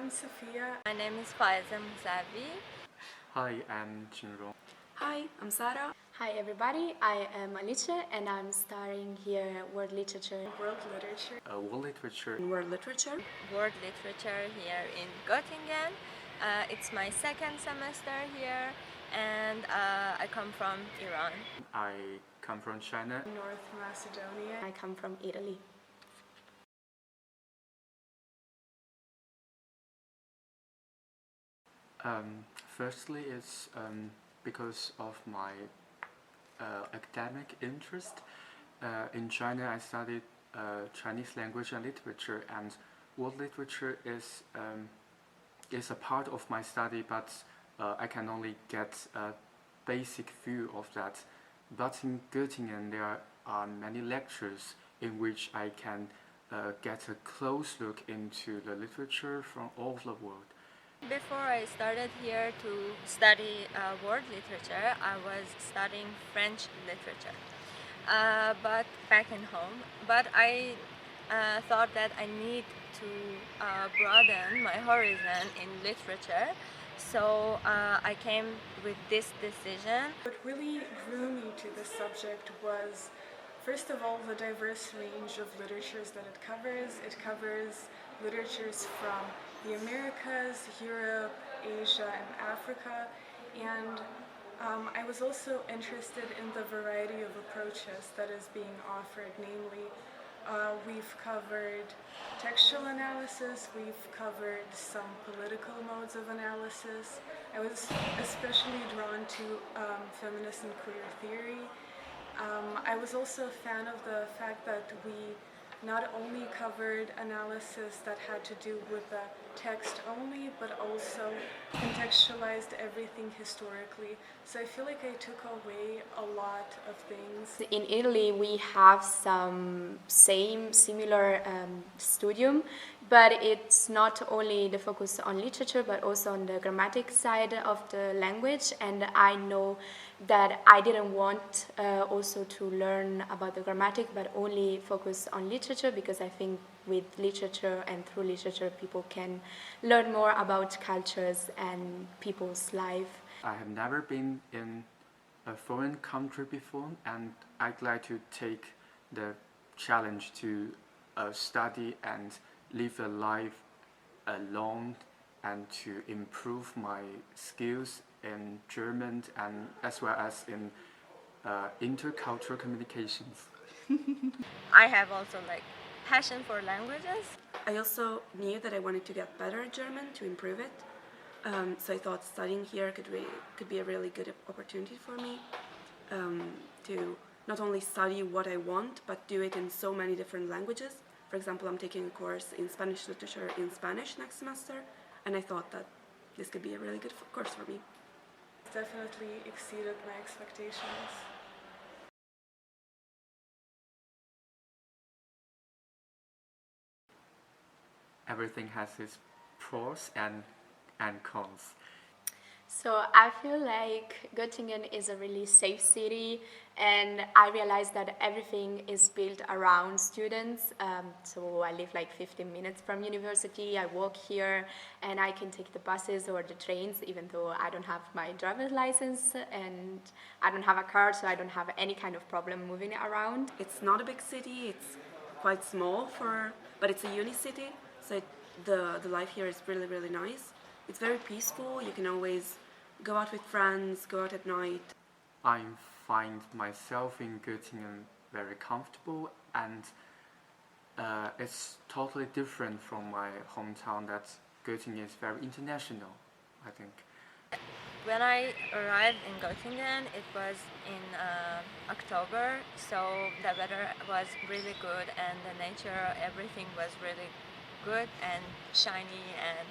I'm Sophia. My name is Faiza Musavi. Hi, I'm Jinrong. Hi, I'm Sara. Hi everybody, I am Alice and I'm studying here World Literature. World Literature. World Literature. World Literature. World Literature here in Göttingen. It's my second semester here and I come from Iran. I come from China. North Macedonia. I come from Italy. Firstly, it's because of my academic interest. In China, I studied Chinese language and literature, and world literature is a part of my study, but I can only get a basic view of that. But in Göttingen, there are many lectures in which I can get a close look into the literature from all over the world. Before I started here to study world literature, I was studying French literature, but back in home. But I thought that I need to broaden my horizon in literature, so I came with this decision. What really drew me to this subject was, first of all, the diverse range of literatures that it covers. It covers literatures from the Americas, Europe, Asia, and Africa, and I was also interested in the variety of approaches that is being offered, namely we've covered textual analysis, we've covered some political modes of analysis. I was especially drawn to feminist and queer theory. I was also a fan of the fact that we not only covered analysis that had to do with the text only, but also contextualized everything historically. So I feel like I took away a lot of things. In Italy we have some similar studium, but it's not only the focus on literature but also on the grammatic side of the language, and I know that I didn't want also to learn about the grammatic but only focus on literature, because I think with literature and through literature people can learn more about cultures and people's life. I have never been in a foreign country before, and I'd like to take the challenge to study and live a life alone and to improve my skills in German and as well as in intercultural communications. I have also passion for languages. I also knew that I wanted to get better at German, to improve it. So I thought studying here could be a really good opportunity for me to not only study what I want, but do it in so many different languages. For example, I'm taking a course in Spanish literature in Spanish next semester, and I thought that this could be a really good course for me. It's definitely exceeded my expectations. Everything has its pros and cons. So I feel like Göttingen is a really safe city, and I realized that everything is built around students. So I live like 15 minutes from university, I walk here, and I can take the buses or the trains even though I don't have my driver's license and I don't have a car, so I don't have any kind of problem moving around. It's not a big city, it's quite small, but it's a uni city, so the life here is really, really nice. It's very peaceful, you can always go out with friends, go out at night. I find myself in Göttingen very comfortable, and it's totally different from my hometown. That Göttingen is very international, I think. When I arrived in Göttingen, it was in October, so the weather was really good and the nature, everything was really good and shiny and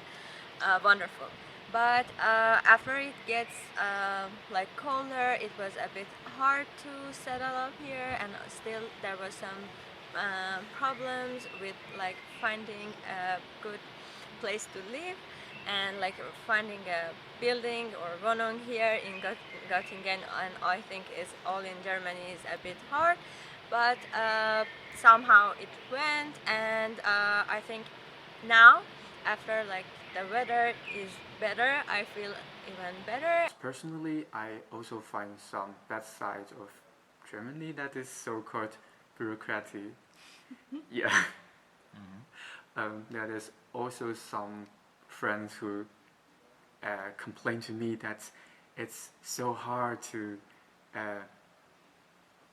wonderful. But after it gets colder, it was a bit hard to settle up here, and still there was some problems with finding a good place to live, and finding a building or Wohnung here in Göttingen, and I think it's all in Germany, is a bit hard, but somehow it went, and I think now after the weather is better, I feel even better. Personally, I also find some bad side of Germany that is so-called bureaucracy. Yeah. There is also some friends who complain to me that it's so hard to uh,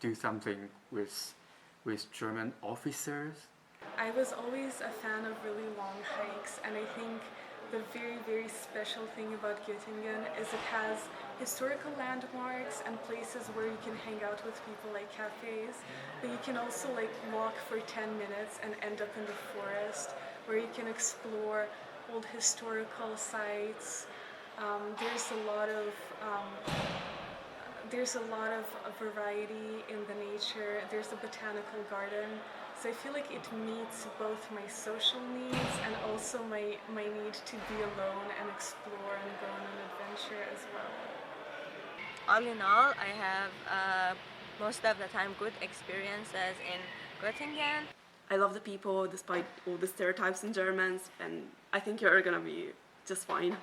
do something with German officers. I was always a fan of really long hikes, and I think the very, very special thing about Göttingen is it has historical landmarks and places where you can hang out with people, like cafes, but you can also like walk for 10 minutes and end up in the forest where you can explore old historical sites. There's a lot of variety in the nature. There's a botanical garden. So I feel like it meets both my social needs and also my need to be alone and explore and go on an adventure as well. All in all, I have most of the time good experiences in Göttingen. I love the people despite all the stereotypes in Germans, and I think you're gonna be just fine.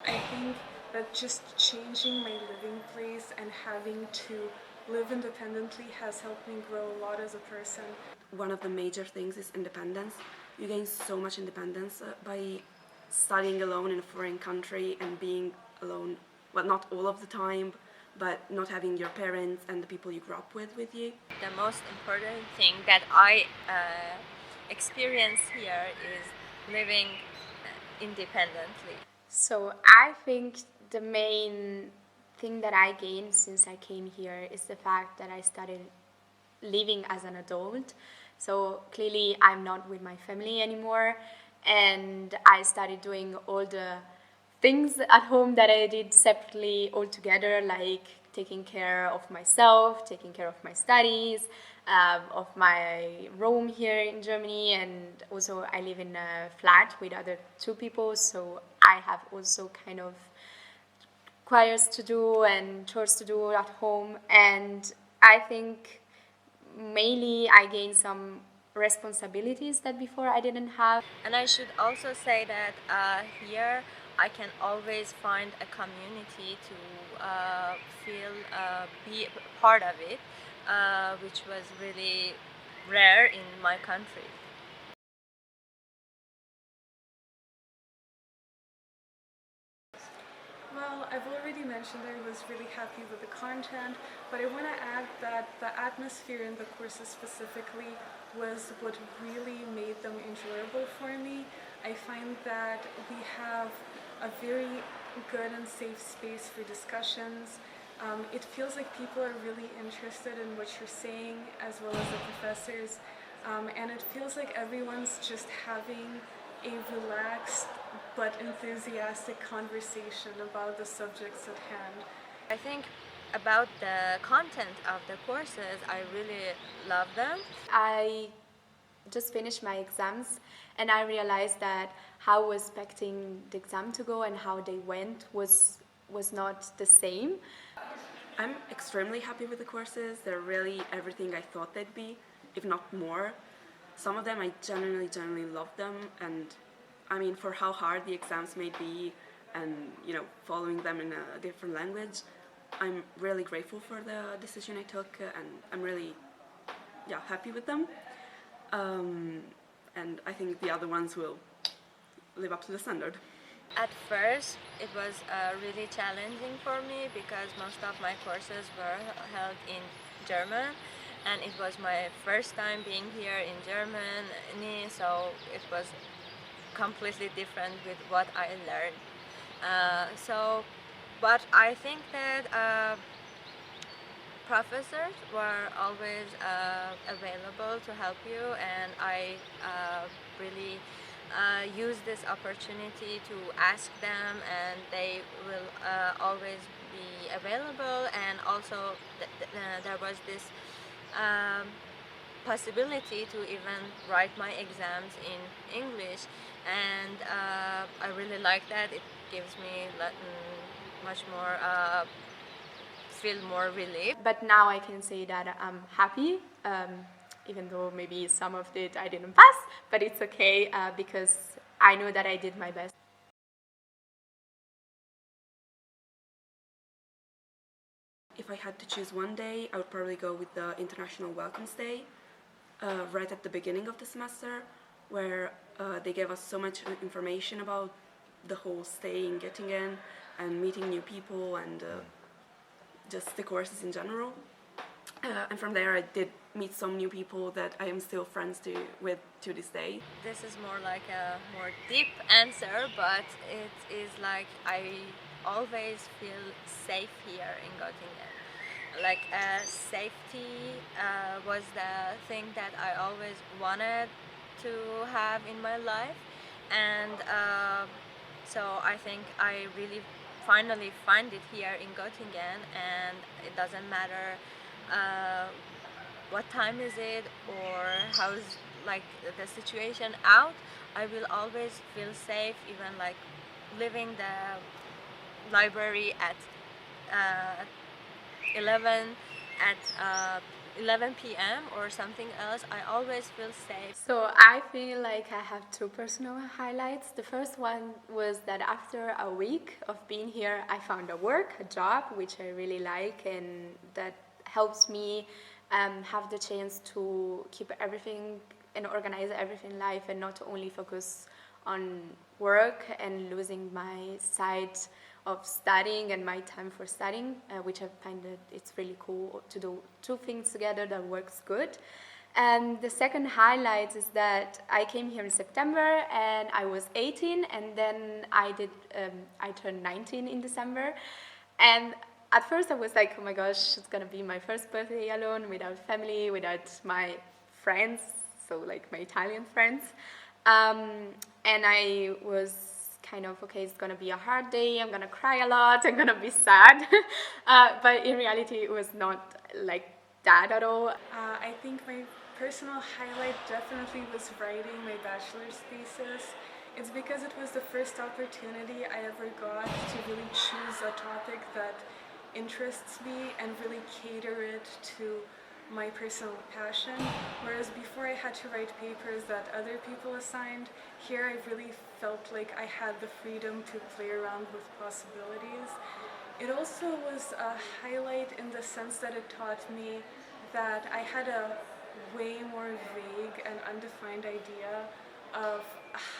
I think that just changing my living place and having to live independently has helped me grow a lot as a person. One of the major things is independence. You gain so much independence by studying alone in a foreign country and being alone, well, not all of the time, but not having your parents and the people you grew up with you. The most important thing that I experience here is living independently. So I think the main thing that I gained since I came here is the fact that I started living as an adult. So clearly I'm not with my family anymore, and I started doing all the things at home that I did separately altogether, like taking care of myself, taking care of my studies, of my room here in Germany, and also I live in a flat with other two people, so I have also kind of choirs to do and chores to do at home, and I think mainly I gained some responsibilities that before I didn't have. And I should also say that here I can always find a community to be part of it, which was really rare in my country. Well, I've already mentioned that I was really happy with the content, but I want to add that the atmosphere in the courses specifically was what really made them enjoyable for me. I find that we have a very good and safe space for discussions. It feels like people are really interested in what you're saying, as well as the professors, and it feels like everyone's just having a relaxed but enthusiastic conversation about the subjects at hand. I think about the content of the courses, I really love them. I just finished my exams and I realized that how I was expecting the exam to go and how they went was not the same. I'm extremely happy with the courses. They're really everything I thought they'd be, if not more. Some of them I genuinely love them, and I mean, for how hard the exams may be and, following them in a different language, I'm really grateful for the decision I took, and I'm really, happy with them. And I think the other ones will live up to the standard. At first, it was really challenging for me because most of my courses were held in German, and it was my first time being here in Germany, so it was completely different with what I learned. But I think that professors were always available to help you, and I really use this opportunity to ask them, and they will always be available. And also there was this possibility to even write my exams in English, and I really like that. It gives me much more feel more relief. But now I can say that I'm happy. even though maybe some of it I didn't pass, but it's okay because I know that I did my best. If I had to choose one day, I would probably go with the International Welcomes Day, right at the beginning of the semester, where they gave us so much information about the whole stay in Göttingen and meeting new people and just the courses in general. And from there I did meet some new people that I am still friends with to this day. This is more like a more deep answer, but it is like I always feel safe here in Göttingen. Like safety was the thing that I always wanted to have in my life, and so I think I really finally find it here in Göttingen, and it doesn't matter what time is it or how's like the situation out. I will always feel safe, even like leaving the library at 11 11 p.m. or something else. I always feel safe. So I feel like I have two personal highlights. The first one was that after a week of being here, I found a job, which I really like, and that helps me have the chance to keep everything and organize everything in life and not only focus on work and losing my side of studying and my time for studying, which I find that it's really cool to do two things together that works good. And the second highlight is that I came here in September and I was 18, and then I turned 19 in December. And at first I was like, oh my gosh, it's gonna be my first birthday alone, without family, without my friends, so like my Italian friends. And I was kind of, okay, it's gonna be a hard day, I'm gonna cry a lot, I'm gonna be sad. But in reality, it was not like that at all. I think my personal highlight definitely was writing my bachelor's thesis. It's because it was the first opportunity I ever got to really choose a topic that interests me and really cater it to my personal passion, whereas before I had to write papers that other people assigned. Here I really felt like I had the freedom to play around with possibilities. It also was a highlight in the sense that it taught me that I had a way more vague and undefined idea of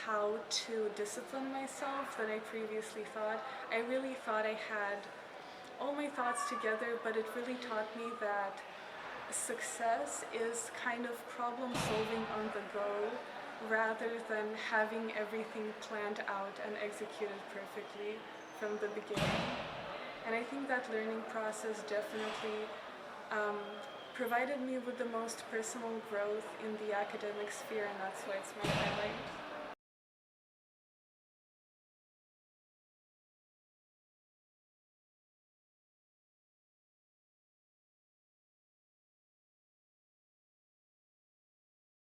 how to discipline myself than I previously thought. I really thought I had all my thoughts together, but it really taught me that success is kind of problem solving on the go rather than having everything planned out and executed perfectly from the beginning. And I think that learning process definitely provided me with the most personal growth in the academic sphere, and that's why it's my highlight.